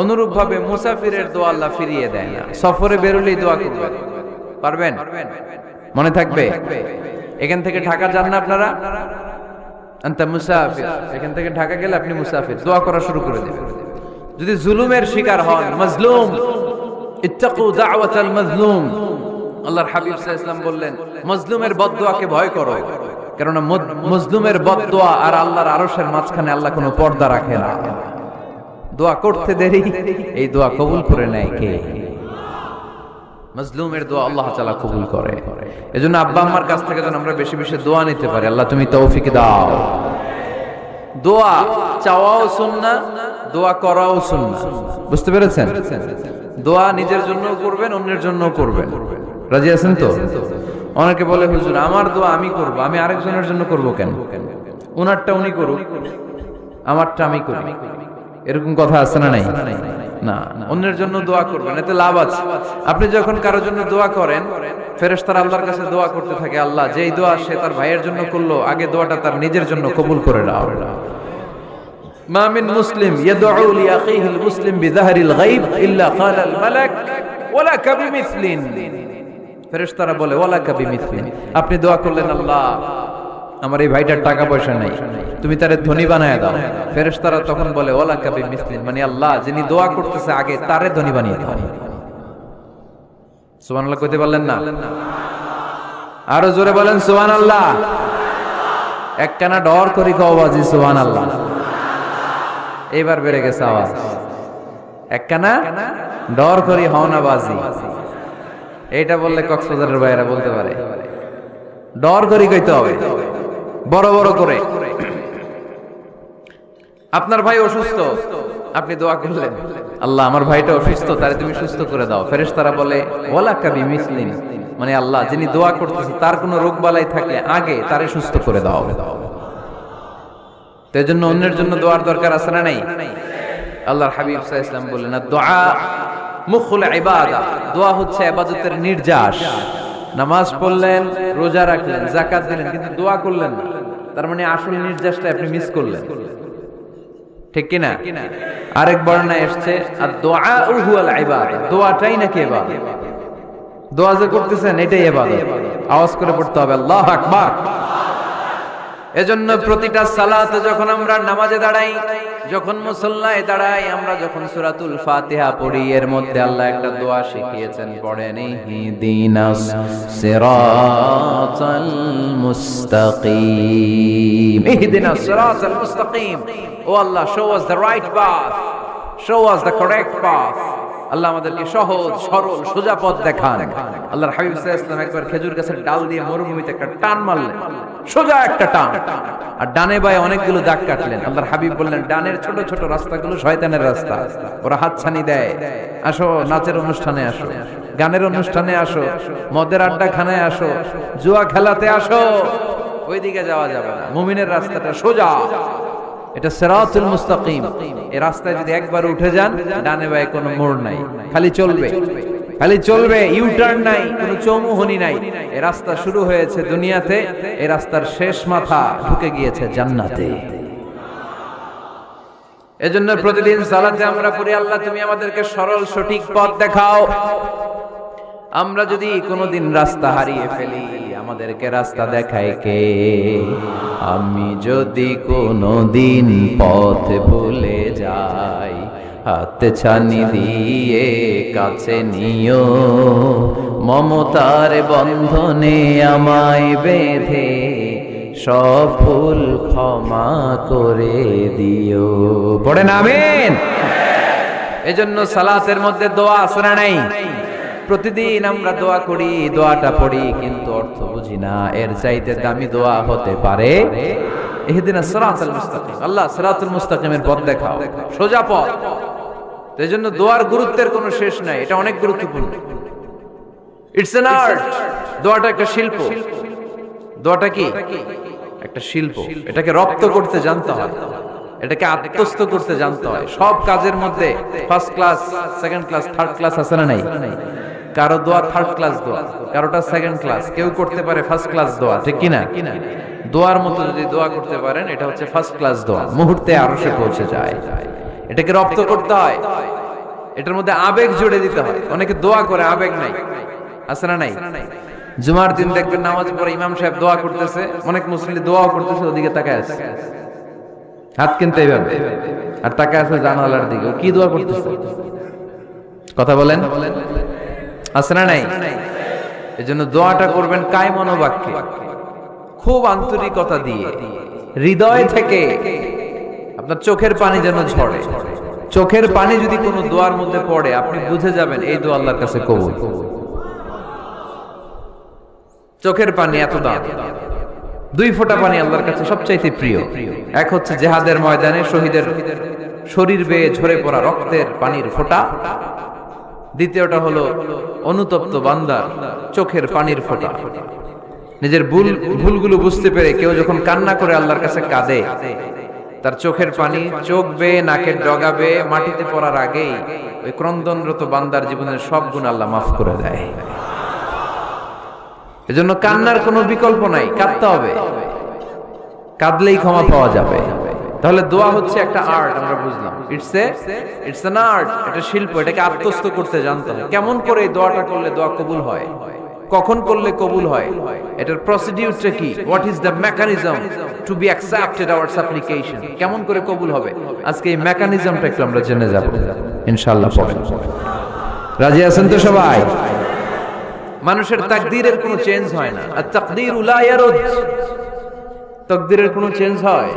অনুরূপ ভাবে মুসাফিরের দোয়া আল্লাহ ফিরিয়ে দেয় না। সফরে বেরোলেই দোয়া করবেন, পারবেন? মনে থাকবে? এখান থেকে ঢাকা যান না আপনারা? আনতা মুসাফির, এখান থেকে ঢাকা গেলে আপনি মুসাফির, দোয়া করা শুরু করে দিবেন। যদি জুলুমের শিকার হন, মাজলুম, ইত্তাকু দাওয়াতাল মাজলুম, আল্লাহর হাবিব সাল্লাল্লাহু আলাইহি ওয়াসাল্লাম বললেন মাজলুমের বদদোয়াকে ভয় করো, কারণ মাজলুমের বদদোয়া আর আল্লাহর আরশের মাঝখানে আল্লাহ কোনো পর্দা রাখে না। দোয়া করতে দেরি, এই দোয়া কবুল করে নেয় কে? মাজলুমের দোয়া আল্লাহ তাআলা কবুল করে। এজন্য আব্বা আম্মার কাছ থেকে যেন আমরা বেশি বেশি দোয়া নিতে পারি। আল্লাহ তুমি তৌফিক দাও। দোয়া চাওয়াও সুন্নাহ, দোয়া করাও সুন্নাহ। বুঝতে পেরেছেন? দোয়া নিজের জন্য করবেন, অন্যের জন্য করবেন। রাজি আছেন তো? অনেকে বলে হুজুর আমার দোয়া আমি করব, আমি আরেকজনের জন্য করব কেন? ওনারটা উনি করুক, আমারটা আমি করি। এরকম কথা আছে না নাই? না, অন্যের জন্য দোয়া করবেন, এতে লাভ আছে। আপনি যখন কারোর জন্য দোয়া করেন, ফেরেশতারা আল্লাহর কাছে দোয়া করতে থাকে, আল্লাহ যেই দোয়া সে তার ভাইয়ের জন্য করলো, আগে দোয়াটা তার নিজের জন্য কবুল করে দাও। মা মিন মুসলিম ইয়াদউ লি আখিহিল মুসলিম বিযাহরিল গায়ব ইল্লা ক্বালাল মালাক ওয়ালাকা বিমিসলিন। ফেরেশতারা বলে ওয়ালাকা বিমিসলিন, আপনি দোয়া করলেন আল্লাহ আমার এই ভাইটার টাকা পয়সা নাই, তুমি তারে ধনী বানায় দাও। ফেরেশতারা তখন বলে ওয়ালাকা বিমিসলিন, মানে আল্লাহ যিনি দোয়া করতেছে আগে তারে ধনী বানিয়ে দাও। সুবহানাল্লাহ কইতে পারলেন না? আরো জোরে বলেন সুবহানাল্লাহ। একখানা ডর করি কওবাজি সুবহানাল্লাহ। এবার বেড়ে গেছে আওয়াজ। একখানা ডর করি হওনাবাজি, এইটা বললে কক্সবাজারের ভাইয়েরা বলতে পারে। ডর করি কইতে হবে বড় বড় করে। আপনার ভাই অসুস্থ, আপনি দোয়া করলেন আল্লাহ আমার ভাইটা অসুস্থ, তারে তুমি সুস্থ করে দাও। ফেরেশতারা বলে ওয়ালাকা বিমিসলিন, মানে আল্লাহ যিনি দোয়া করতেছে তার কোনো রোগ বালাই থাকলে আগে তারে সুস্থ করে দাও। তো এজন্য অন্যের জন্য দোয়ার দরকার আছে না নাই? আল্লাহর হাবিব সাল্লাল্লাহু আলাইহি ওয়াসাল্লাম বললেন দুআ মুখুল ইবাদা, দোয়া হচ্ছে ইবাদতের নির্যাস। নামাজ পড়লেন, রোজা রাখলেন, যাকাত দিলেন, কিন্তু দোয়া করলেন না, তার মানে আসল নির্যাসটা আপনি মিস করলেন। ঠিক কি না? আরেক বর্ণনায় এসেছে আদ-দুআউ হুয়াল ইবাদা, দোয়াটাই নাকি ইবাদত। দোয়া যে করতেছেন এটাই ইবাদত। আওয়াজ করে পড়তে হবে আল্লাহু আকবার। এজন্য প্রতিটা সালাতে যখন আমরা নামাজে দাঁড়াই, যখন মুসল্লায় দাঁড়াই, আমরা যখন সূরাতুল ফাতিহা পড়ি, এর মধ্যে আল্লাহ একটা দোয়া শিখিয়েছেন, পড়েন ইহদিনাস সিরাতাল মুস্তাকিম। ইহদিনাস সিরাতাল মুস্তাকিম, ও আল্লাহ show us the right path, show us the correct path। আল্লাহ আমাদেরকে সহজ সরল সোজা পথ দেখান। আল্লাহর হাবিব সাল্লাল্লাহু আলাইহি ওয়াসাল্লাম একবার খেজুর গাছের ডাল দিয়ে মরুভূমিতে একটা টান মারলেন, সোজা একটা টান, আর ডানে বায়ে অনেকগুলো দাগ কাটলেন। আল্লাহর হাবিব বললেন ডানের ছোট ছোট রাস্তাগুলো শয়তানের রাস্তা, ওরা হাতছানি দেয়। আসো নাচের অনুষ্ঠানে আসো, গানের অনুষ্ঠানে আসো, মদের আড্ডাখানায় আসো, জুয়া খেলাতে আসো, ওইদিকে যাওয়া যাবে না। মুমিনের রাস্তাটা সোজা, এটা সিরাতুল মুস্তাকিম। এই রাস্তায় যদি একবার উঠে যান, ডানে বায়ে কোনো মোড় নাই, খালি চলবে, খালি চলবে, ইউ টার্ন নাই, কোনো চৌমুহনী নাই। এই রাস্তা শুরু হয়েছে দুনিয়াতে, এই রাস্তার শেষ মাথা ঢুকে গিয়েছে জান্নাতে। এজন্য প্রতিদিন সালাতে আমরা পড়ি আল্লাহ তুমি আমাদেরকে সরল সঠিক পথ দেখাও। আমরা যদি কোনোদিন রাস্তা হারিয়ে ফেলি, আমাদেরকে রাস্তা দেখায় কে? আমি যদি কোনোদিন পথ ভুলে যাই, হাতে ছানি দিয়ে কাছে নিও, মমতার বন্ধনে আমায় বেঁধে সব ভুল ক্ষমা করে দিও। পড়েন আমিন। এজন্য সালাতের মধ্যে দোয়া আছে না নাই? প্রতিদিন আমরা দোয়া করি, দোয়াটা পড়ি, কিন্তু অর্থ বুঝি না। এর চাইতে দামি দোয়া হতে পারে ইহদিনাস সিরাতাল মুস্তাকিম, আল্লাহ সিরাতুল মুস্তাকিমের পথ দেখাও, সোজা পথ। এই জন্য দোয়ার গুরুত্বের কোনো শেষ নাই, এটা অনেক গুরুত্বপূর্ণ। ইটস অ্যান আর্ট, দোয়াটা একটা শিল্প। দোয়াটা কি? একটা শিল্প। এটাকে রপ্ত করতে জানতে হয়, এটাকে আত্মস্থ করতে জানতে হয়। সব কাজের মধ্যে first class, second class, third class আছে না নাই? কারো দোয়া থার্ড ক্লাস দোয়া, কারোটা সেকেন্ড ক্লাস, কেউ করতে পারে ফার্স্ট ক্লাস দোয়া, ঠিক কি না? দোয়ার মতো যদি দোয়া করতে পারেন, এটা হচ্ছে ফার্স্ট ক্লাস দোয়া, মুহূর্তে আরশে পৌঁছে যায়। এটাকে রপ্ত করতে হয়, এটার মধ্যে আবেগ জুড়ে দিতে হয়। অনেকে দোয়া করে আবেগ নাই, আছে না নাই? জুমার দিন দেখবেন নামাজ পড়ে ইমাম সাহেব দোয়া করতেছে, অনেক মুসল্লি দোয়াও করতেছে, ওদিকে তাকায় আছে, হাত কিনতে এইভাবে, আর তাকায় আছে জানালার দিকে, কি দোয়া করতেছে? কথা বলেন, আছে না নাই? এজন্য দোয়াটা করবেন কায় মনোবাক্যে, খুব আন্তরিকতা দিয়ে, হৃদয় থেকে। আপনার চোখের পানি যেন ঝরে, চোখের পানি যদি কোনো দোয়ার মধ্যে পড়ে আপনি বুঝে যাবেন এই দোয়া আল্লাহর কাছে কবুল। চোখের পানি এত দাম। 2 ফোঁটা পানি আল্লাহর কাছে সবচাইতে প্রিয়। এক হচ্ছে জিহাদের ময়দানে শহীদের শরীর বেয়ে ঝরে পড়া রক্তের পানির ফোঁটা, দ্বিতীয়টা হলো অনুতপ্ত বান্দার চোখের পানির ফোঁটা। নিজের ভুলগুলো বুঝতে পেরে কেউ যখন কান্না করে আল্লাহর কাছে কাঁদে, তার চোখের পানি চোখ বেয়ে নাকের ডগা বেয়ে মাটিতে পড়ার আগেই ওই ক্রন্দনরত বান্দার জীবনের সব গুণ আল্লাহ মাফ করে দেয়। এজন্য কান্নার কোনো বিকল্প নাই, কাঁদতে হবে, কাঁদলেই ক্ষমা পাওয়া যাবে। তাহলে দোয়া হচ্ছে একটা আর্ট, আমরা বুঝলাম। ইটস অ্যান আর্ট, এটা শিল্প, এটাকে আত্মস্থ করতে জানতে হবে। কেমন করে এই দোয়াটা করলে দোয়া কবুল হয়, কখন করলে কবুল হয়, এটার প্রসিডিউরটা কি, what is the mechanism two be accepted hour সাপ্লিকেশন, কেমন করে কবুল হবে, আজকে এই মেকানিজমটা একটু আমরা জেনে যাব ইনশাআল্লাহ। রাজি আছেন তো সবাই? মানুষের তাকদীরের কোনো চেঞ্জ হয় না। আর তাকদীরু লা ইয়ারুদ, তাকদীরের কোনো চেঞ্জ হয়?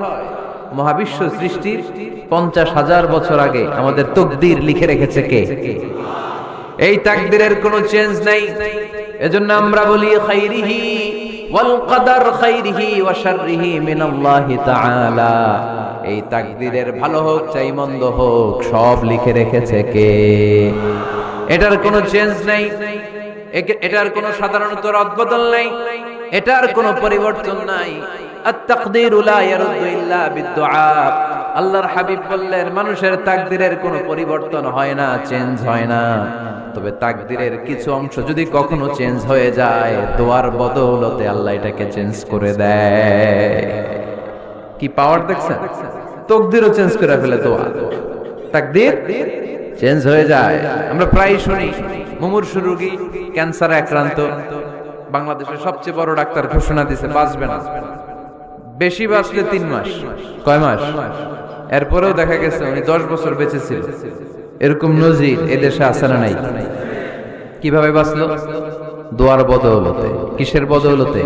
মহাবিশ্ব সৃষ্টির 50,000 বছর আগে আমাদের তাকদীর লিখে রেখেছে কে? এই তাকদীরের কোনো চেঞ্জ নাই। এজন্য আমরা বলি খাইরিহি ওয়াল কদর খাইরিহি ওয়া শাররিহি মিনাল্লাহি তাআলা। এই তাকদীরের ভালো হোক চাই মন্দ হোক সব লিখে রেখেছে কে? এটার কোনো চেঞ্জ নাই, এটার কোনো সাধারণত রদবদল নাই, এটার কোনো পরিবর্তন নাই। আত-তাকদীরু লা ইয়ারুদ্দু ইল্লা বিদ-দুআ। আল্লাহর হাবিব বললেন মানুষের তাকদীরের কোনো পরিবর্তন হয় না, চেঞ্জ হয় না। তবে তাকদীরের কিছু অংশ যদি কখনো চেঞ্জ হয়ে যায়, দোয়ার বদৌলতে আল্লাহ এটাকে চেঞ্জ করে দেয়। কি পাওয়ার দেখছেন? তাকদীরও চেঞ্জ করে ফেলে দোয়া, তাকদীর চেঞ্জ হয়ে যায়। আমরা প্রায় শুনি মুমূর্ষু রোগী, ক্যান্সারে আক্রান্ত, বাংলাদেশের সবচেয়ে বড় ডাক্তার ঘোষণা দিয়েছে বাঁচবে না, বেশি বাঁচলে 3 মাস। কয় মাস? এরপরেও দেখা গেছে উনি 10 বছর বেঁচে ছিল। এরকম নজির এদেশে আছে না নাই? কিভাবে বাঁচলো? দোয়ার বদৌলতে। কিসের বদৌলতে?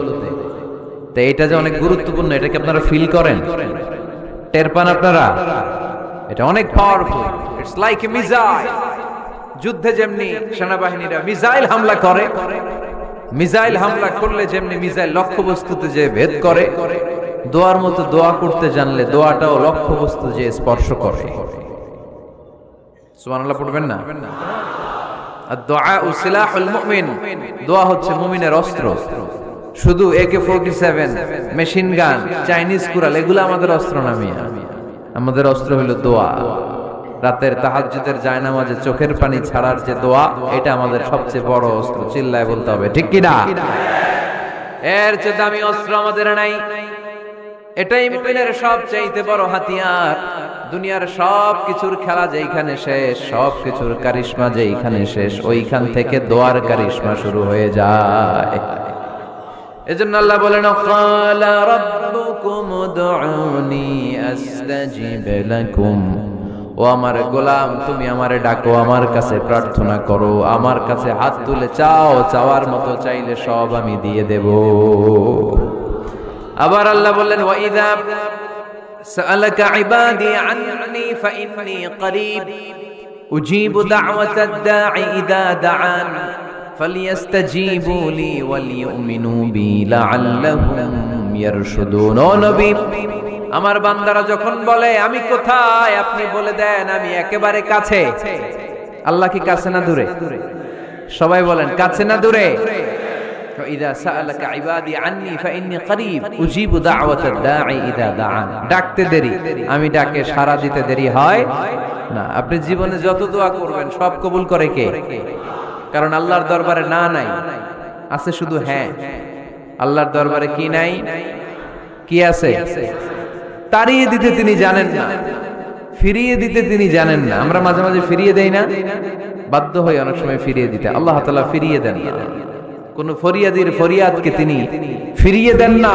তো এটা যে অনেক গুরুত্বপূর্ণ, এটা কি আপনারা ফিল করেন, টের পান আপনারা? এটা অনেক powerful. It's like a missile. যুদ্ধে যেমনি সেনাবাহিনীরা মিসাইল হামলা করে, মিসাইল হামলা করলে যেমনি মিসাইল লক্ষ্যবস্তুতে যে ভেদ করে, দোয়ার মতো দোয়া করতে জানলে দোয়াটাও লক্ষ্যবস্তু যে স্পর্শ করে। সুবহানাল্লাহ পড়বেন না? আদ-দুআ সিলাহুল মুমিন। দোয়া হচ্ছে মুমিনের অস্ত্র। শুধু AK-47, মেশিন গান, চাইনিজ কুড়াল এগুলো আমাদের অস্ত্র না মিয়া। আমাদের অস্ত্র হলো দোয়া। রাতের তাহাজ্জুদের জায়নামাজে চোখের পানি ছাড়ার যে দোয়া, এটা আমাদের সবচেয়ে বড় অস্ত্র। চিল্লায় বলতে হবে ঠিক কি না? এর চেয়ে দামি অস্ত্র আমাদের নাই। এটাই মুমিনের সবচাইতে বড় হাতিয়ার। দুনিয়ার সব কিছুর খেলা যেইখানে শেষ, সব কিছুর কারিশমা যেইখানে শেষ, ওইখান থেকে দোয়ার কারিশমা শুরু হয়ে যায়। এজন্য আল্লাহ বলেন ক্বালা রাব্বুকুম উদউনি আস্তাজিব লাকুম। ও আমার গোলাম, তুমি আমারে ডাকো, আমার কাছে প্রার্থনা করো, আমার কাছে হাত তুলে চাও, চাওয়ার মতো চাইলে সব আমি দিয়ে দেব। আবার আল্লাহ বললেন ওয়া ইযা সাআলাকা ইবাদি আন্নী ফাইন্নী করিব উজিবু দাওয়াতাদ দাঈ ইযা দাআন ফালিয়াস্তাজিবু লি ওয়ালিউমিনু বি লাআল্লাহুম ইয়ারশুদুন। ও নবী, আমার বান্দারা যখন বলে আমি কোথায়, আপনি বলে দেন আমি একেবারে কাছে। আল্লাহ কি কাছে না দূরে? সবাই বলেন কাছে না দূরে? ইযা সাআলাকা ইবাদি আন্নী ফাইন্নী করিব উজিবু দাওয়াতাদ দাঈ ইযা দাআন। ডাকতে দেরি, আমি ডাকে সাড়া দিতে দেরি হয় না। আপনি জীবনে যত দোয়া করবেন সব কবুল করে কে? কারণ আল্লাহর দরবারে না নাই, আছে শুধু হ্যাঁ। আল্লাহর দরবারে কি নাই? কি আছে? তাড়িয়ে দিতে তিনি জানেন না, ফিরিয়ে দিতে তিনি জানেন না। আমরা মাঝে মাঝে ফিরিয়ে দেই না, বাধ্য হই অনেক সময় ফিরিয়ে দিতে। আল্লাহ তাআলা ফিরিয়ে দেন না, কোন ফরিয়াদির ফরিয়াদকে তিনি ফিরিয়ে দেন না।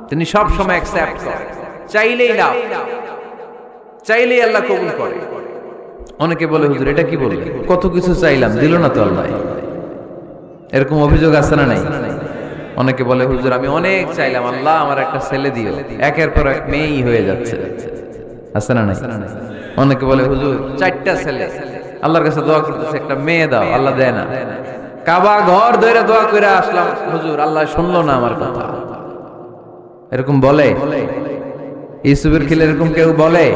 তিনি সব সময় অ্যাকসেপ্ট করেন। চাইলেই লাভ, চাইলেই আল্লাহ কবুল করে। অনেকে বলে হুজুর এটা কি বললেন, কত কিছু চাইলাম দিল না তো আল্লাহ। এরকম অভিযোগ আছে না নাই? অনেকে বলে হুজুর আমি অনেক চাইলাম, আল্লাহ আমার একটা ছেলে দিও, একের পর এক মেয়েই হয়ে যাচ্ছে। আছে না নাই? অনেকে বলে হুজুর 4টা ছেলে, আল্লাহর কাছে দোয়া করতেছে একটা মেয়ে দাও, আল্লাহ দেয় না। কাবা ঘর ধরে দোয়া করে আসলাম, হুজুর আল্লাহ শুনলো না আমার কথা। এরকম বলে? ইউসুফের খিলে এরকম কেউ বলে?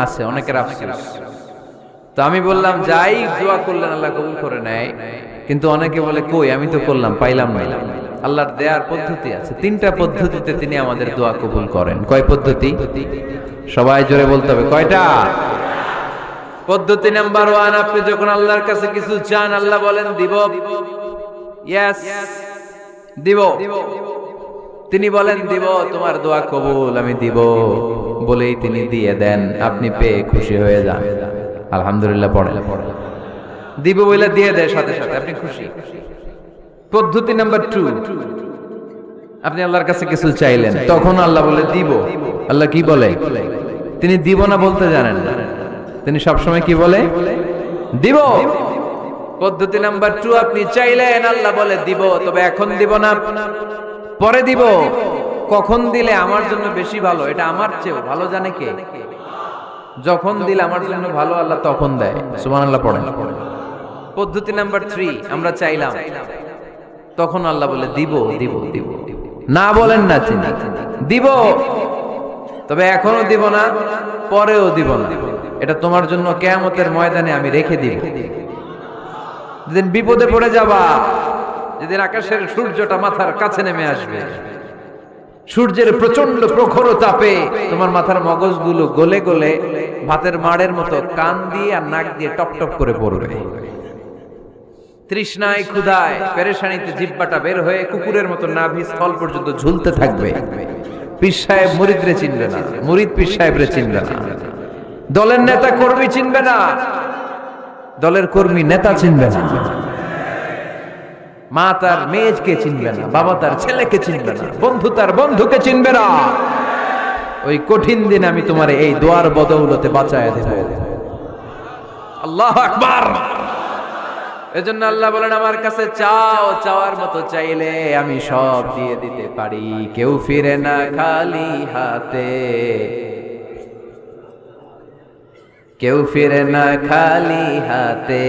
আছে, অনেকের আফসোস। তো আমি বললাম যাই দোয়া করলেন আল্লাহ কবুল করে নেয়, কিন্তু অনেকে বলে কই আমি তো করলাম পাইলাম না। আল্লাহর দেয়ার পদ্ধতি আছে, 3টা পদ্ধতিতে তিনি আমাদের দোয়া কবুল করেন। কয় পদ্ধতি? সবাই জোরে বলতে হবে, কয়টা? পদ্ধতি নাম্বার 1, আপনি যখন আল্লাহর কাছে কিছু চান আল্লাহ বলেন দিব, ইয়েস দিব। তিনি বলেন দিব, তোমার দোয়া কবুল, আমি দিব বলেই তিনি দিয়ে দেন। আপনি পেয়ে খুশি হয়ে যান, আলহামদুলিল্লাহ পড়েন। দিব বলে দিয়ে দেয় সাথে সাথে, আপনি খুশি। পদ্ধতি নাম্বার 2, আপনি আল্লাহর কাছে কিছু চাইলেন, তখন আল্লাহ বলে দিব। আল্লাহ কি বলে? তিনি দিব না বলতে জানেন না, তিনি সবসময় কি বলে? দিব। পদ্ধতি নাম্বার 2, আপনি চাইলেন, আল্লাহ বলে দিব, তবে এখন দিব না, পরে দিব। কখন দিলে আমার জন্য বেশি ভালো, এটা আমার চেয়েও ভালো জানে কে? যখন দিলে আমার জন্য ভালো আল্লাহ তখন দেয়। সুবহানাল্লাহ পড়েন। পদ্ধতি নাম্বার 3, আমরা চাইলাম, তখন আল্লাহ বলে দিব দিব দিব। না বলেন না, তিনি দিব, তবে এখনো দিব না, পরেও দিব না। এটা তোমার জন্য কিয়ামতের ময়দানে আমি রেখে দিব। যেদিন বিপদে পড়ে যাবা, যেদিন আকাশের সূর্যটা মাথার কাছে নেমে আসবে, সূর্যের প্রচন্ড প্রখর তাপে তোমার মাথার মগজগুলো গলে গলে ভাতের মাড়ের মতো কান দিয়ে আর নাক দিয়ে টপ টপ করে পড়বে। তৃষ্ণায় ক্ষুধায় পেরেশানিতে জিহ্বাটা বের হয়ে কুকুরের মতো নাভি স্থল পর্যন্ত ঝুলতে থাকবে। পীর সাহেব মুরিদরে চিনবে না, মুরিদ পীর সাহেবরে চিনবে না, দলের নেতা কর্মী চিনবে না, দলের কর্মী নেতা চিনবে না, মা তার মেয়েকে চিনবে না, বাবা তার ছেলেকে চিনবে না, বন্ধু তার বন্ধুকে চিনবে না। ওই কঠিন দিন আমি তোমার এই দোয়ার বদৌলতে বাঁচায় দেব। আল্লাহু আকবার। এজন্য আল্লাহ বলেন আমার কাছে চাও, চাওয়ার মতো চাইলে আমি সব দিয়ে দিতে পারি। কেউ ফিরে না খালি হাতে, কেউ ফিরে না খালি হাতে,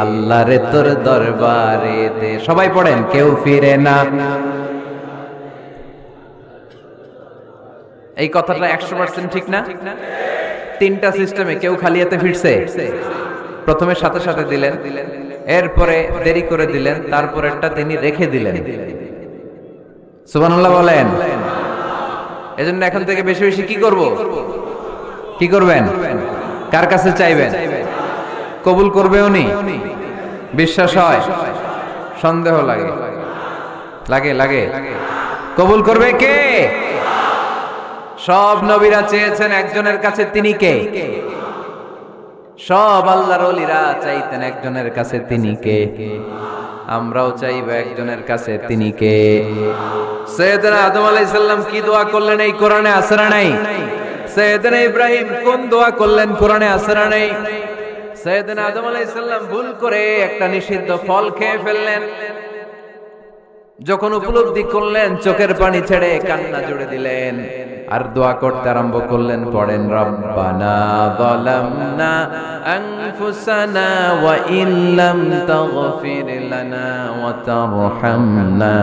আল্লাহরে তোর দরবারে দে। সবাই পড়েন, কেউ ফিরে না। এই কথাটা 100% ঠিক না? 3টা সিস্টেমে কেউ খালি হাতে ফিরছে? প্রথমে সাথে সাথে দিলেন, এরপরে দেরি করে দিলেন, তারপরেরটা তিনি রেখে দিলেন। সুবহানাল্লাহ বলেন। এজন্য এখন থেকে বেশি বেশি কি করব? কি করবেন? কার কাছে চাইবেন? কবুল করবে উনি? বিশ্বাস হয়? সন্দেহ লাগে? লাগে লাগে? কবুল করবে কে? সব নবীরা চেয়েছেন একজনের কাছে, তিনি কে? সব আল্লাহর ওলিরা চাইতেন একজনের কাছে, তিনি কে? আমরাও চাইবো একজনের কাছে, তিনি কে? সাইয়েদনা আদম আলাইহিস সালাম কি দোয়া করলেন এই কোরআনে আছে না নাই? সাইয়েদনা ইব্রাহিম কোন দোয়া করলেন কোরআনে আছে না নাই? সাইয়েদনা আদম আলাইহিস সালাম ভুল করে একটা নিষিদ্ধ ফল খেয়ে ফেললেন, যখন উপলব্ধি করলেন চোখের পানি ছেড়ে কান্না জুড়ে দিলেন আর দোয়া করতে আরম্ভ করলেন। পড়েন, রব্বানা যালামনা আনফুসানা ওয়া ইল্লাম তাগফির লানা ওয়া তারহামনা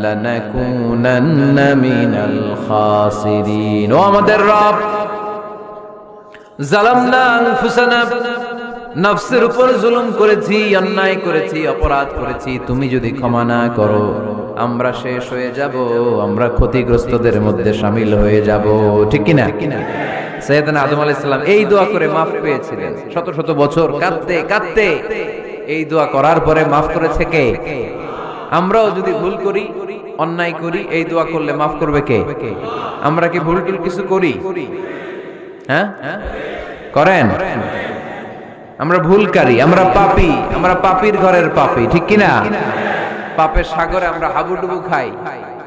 লানাকুনান্না মিনাল খাসিরিন। ও আমাদের রব, যালামনা আনফুসানা, নফসের উপর জুলুম করেছি, অন্যায় করেছি, অপরাধ করেছি, তুমি যদি ক্ষমা না করো আমরা শেষ হয়ে যাব, আমরা ক্ষতিগ্রস্তদের মধ্যে শামিল হয়ে যাব। ঠিক কিনা? সাইয়েদনা আদম আলাইহিস সালাম এই দোয়া করে মাফ পেয়েছিলেন। শত শত বছর কাঁদতে কাঁদতে এই দোয়া করার পরে মাফ করেছে কে? আমরাও যদি ভুল করি, অন্যায় করি, এই দোয়া করলে মাফ করবে কে? আমরা কি ভুল টুল কিছু করি? হ্যাঁ করেন? আমরা ভুলকারী, আমরা পাপী, আমরা পাপীর ঘরের পাপী। ঠিক কিনা? পাপের সাগরে আমরা হাবুডুবু খাই,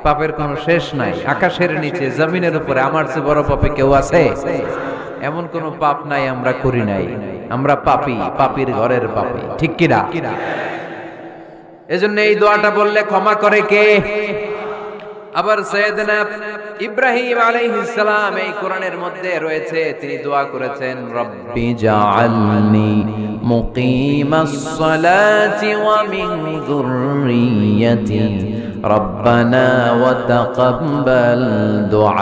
পাপের কোনো শেষ নাই। আকাশের নিচে জমিনের উপরে আমার চেয়ে বড় পাপী কেউ আছে? এমন কোন পাপ নাই আমরা করি নাই। আমরা পাপী, পাপীর ঘরের পাপী। ঠিক কিনা? এজন্য এই দোয়াটা বললে ক্ষমা করে কে? আবার সাইয়েদনা ইব্রাহিম আলাইহিস সালাম এই কোরআনের মধ্যে রয়েছে, তিনি দোয়া করেছেন, রব্বি জাআলনি মুকিমাস সালাতি ওয়া মিন যুররিয়্যাতি রব্বানা ওয়া তাকাব্বাল দুআ।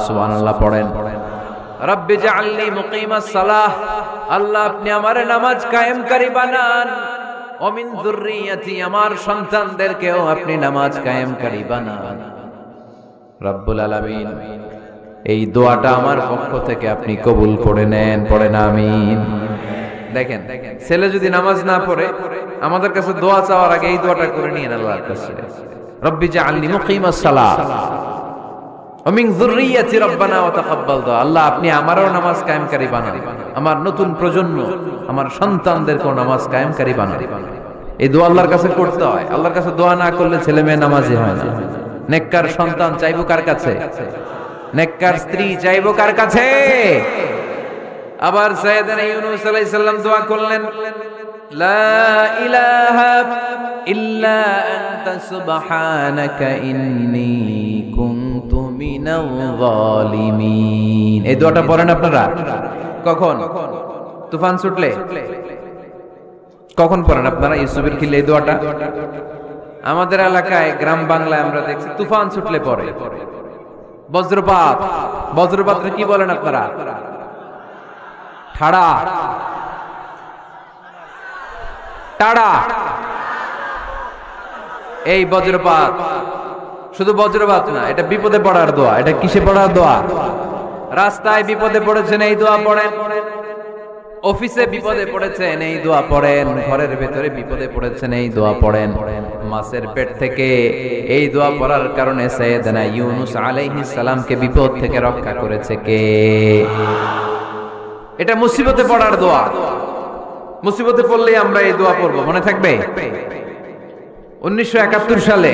সুবহানাল্লাহ পড়েন। রব্বি জাআলনি মুকিমাস সালাহ, আল্লাহ আপনি আমার নামাজ কায়েমকারী বানান, ও মিন যুররিয়্যাতি, আমার সন্তানদেরকেও আপনি নামাজ কায়েমকারী বানান। রব্বুল আলামিন এই দোয়াটা আমার পক্ষ থেকে আপনি কবুল করে নেন, পড়েন আমিন। দেখেন, ছেলে যদি নামাজ না পড়ে আমাদের কাছে দোয়া চাওয়ার আগে এই দোয়াটা করে নিয়েন আল্লাহর কাছে, রব্বি জাআলনি মুকিমাস সালাহ ওয়া মিন যুররিয়্যাতি রব্বানা ওয়া তাকাব্বাল দুআ। আল্লাহ আপনি আমারও নামাজ কায়েমকারী বানান, আমার নতুন প্রজন্ম, আমার সন্তানদেরকেও নামাজ কায়েমকারী বানান। এই দোয়া আল্লাহর কাছে করতে হয়। আল্লাহর কাছে দোয়া না করলে ছেলে মেয়ে নামাজি হয় না। নেককার সন্তান চাইবো কার কাছে? নেককার স্ত্রী চাইবো কার কাছে? আবার সাইয়েদনা ইউনূস আলাইহিস সালাম দোয়া করলেন, লা ইলাহা ইল্লা আনতা সুবহানাকা ইন্নী কুনতু মিনাল যালিমিন। এই দোয়াটা পড়েন আপনারা কখন? তুফান ছুটলে? কখন পড়েন আপনারা ইউসুফের খিলে এই দোয়াটা? আমাদের এলাকায় গ্রাম বাংলায় আমরা দেখছি তুফান ছুটলে পড়ে। বজ্রপাত, বজ্রপাতকে কি বলেন আপনারা? ঠাড়া, টাড়া। এই বজ্রপাত শুধু বজ্রপাত না, এটা বিপদে পড়ার দোয়া। এটা কিসে পড়ার দোয়া? রাস্তায় বিপদে পড়েছেন এই দোয়া পড়েন, অফিসে বিপদে পড়েছেন এই দোয়া পড়েন, ঘরের ভেতরে বিপদে পড়েছেন এই দোয়া পড়েন। মাছের পেট থেকে এই দোয়া পড়ার কারণে সাইয়েদনা ইউনূস আলাইহিস সালামকে বিপদ থেকে রক্ষা করেছে কে? এটা মুসিবতে পড়ার দোয়া। মুসিবতে পড়লেই আমরা এই দোয়া পড়বো, মনে থাকবে? 1971 সালে